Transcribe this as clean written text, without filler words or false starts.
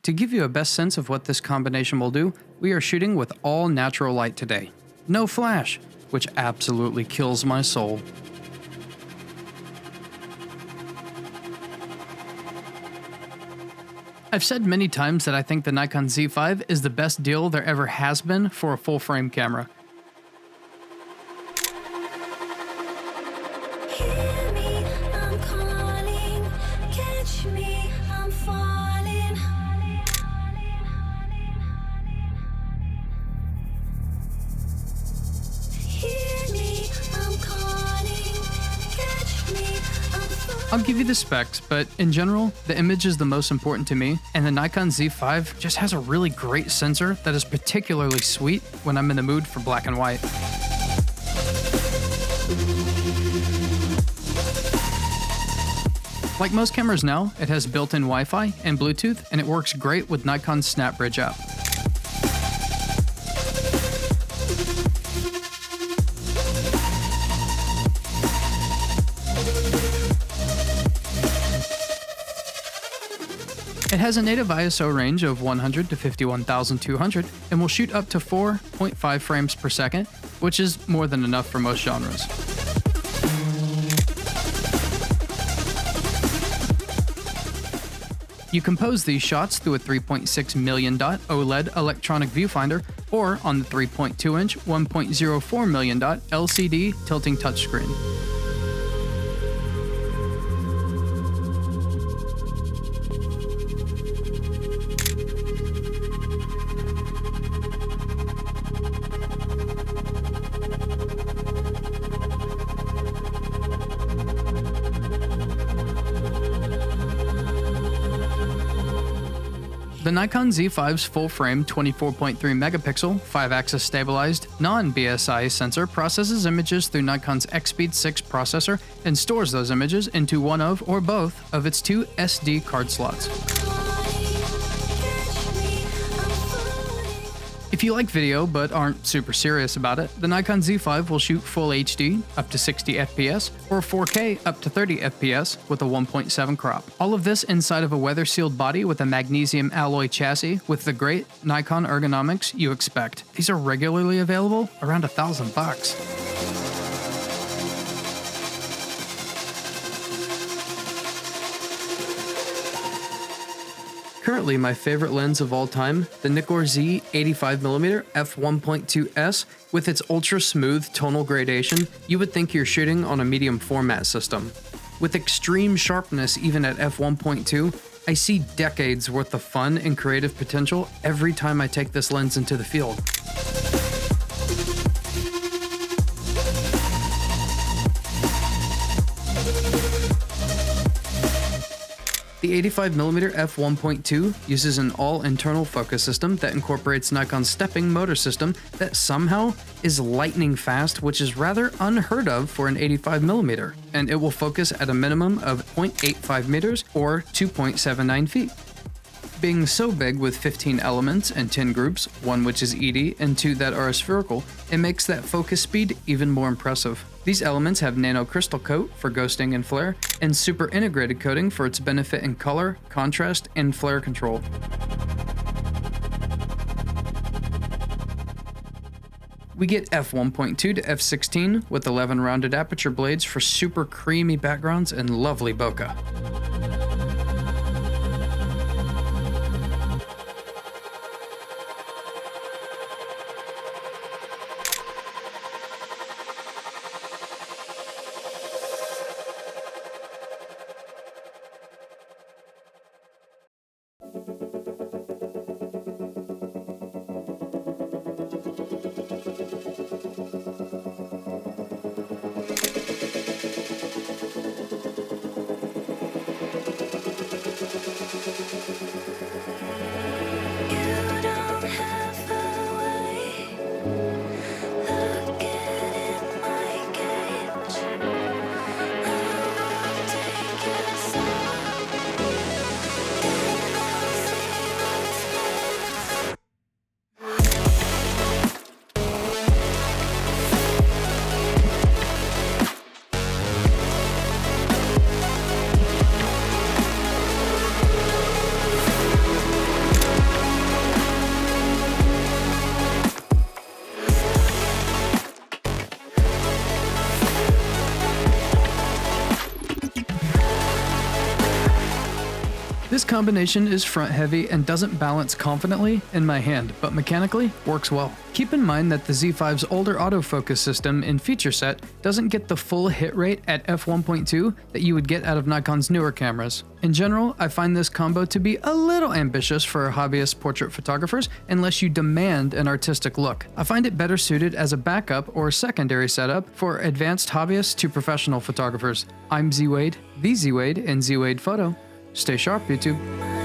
To give you a best sense of what this combination will do, we are shooting with all natural light today. No flash, which absolutely kills my soul. I've said many times that I think the Nikon Z5 is the best deal there ever has been for a full-frame camera. Hear me, I'm calling. Catch me, I'm falling. Hear me, I'm calling. Catch me, I'm falling. I'll give you the specs, but in general, the image is the most important to me, and the Nikon Z5 just has a really great sensor that is particularly sweet when I'm in the mood for black and white. Like most cameras now, it has built-in Wi-Fi and Bluetooth, and it works great with Nikon's SnapBridge app. It has a native ISO range of 100 to 51,200 and will shoot up to 4.5 frames per second, which is more than enough for most genres. You compose these shots through a 3.6 million dot OLED electronic viewfinder or on the 3.2 inch 1.04 million dot LCD tilting touchscreen. The Nikon Z5's full-frame 24.3 megapixel, 5-axis stabilized, non-BSI sensor processes images through Nikon's X-Speed 6 processor and stores those images into one of or both of its two SD card slots. If you like video but aren't super serious about it, the Nikon Z5 will shoot full HD up to 60 FPS or 4K up to 30 FPS with a 1.7 crop. All of this inside of a weather-sealed body with a magnesium alloy chassis with the great Nikon ergonomics you expect. These are regularly available around $1,000. Currently, my favorite lens of all time, the Nikkor Z 85mm f1.2s, with its ultra-smooth tonal gradation, you would think you're shooting on a medium format system. With extreme sharpness even at f1.2, I see decades worth of fun and creative potential every time I take this lens into the field. The 85mm f1.2 uses an all-internal focus system that incorporates Nikon's stepping motor system that somehow is lightning fast, which is rather unheard of for an 85mm, and it will focus at a minimum of 0.85 meters or 2.79 feet. Being so big with 15 elements and 10 groups, one which is ED and two that are aspherical, it makes that focus speed even more impressive. These elements have nano crystal coat for ghosting and flare, and super integrated coating for its benefit in color, contrast, and flare control. We get f1.2 to f16 with 11 rounded aperture blades for super creamy backgrounds and lovely bokeh. combination is front heavy and doesn't balance confidently in my hand, but mechanically works well. Keep in mind that the Z5's older autofocus system in feature set doesn't get the full hit rate at f1.2 that you would get out of Nikon's newer cameras. In general, I find this combo to be a little ambitious for hobbyist portrait photographers unless you demand an artistic look. I find it better suited as a backup or secondary setup for advanced hobbyists to professional photographers. I'm Z Wade, the Z Wade, and Z Wade Photo. Stay sharp, YouTube.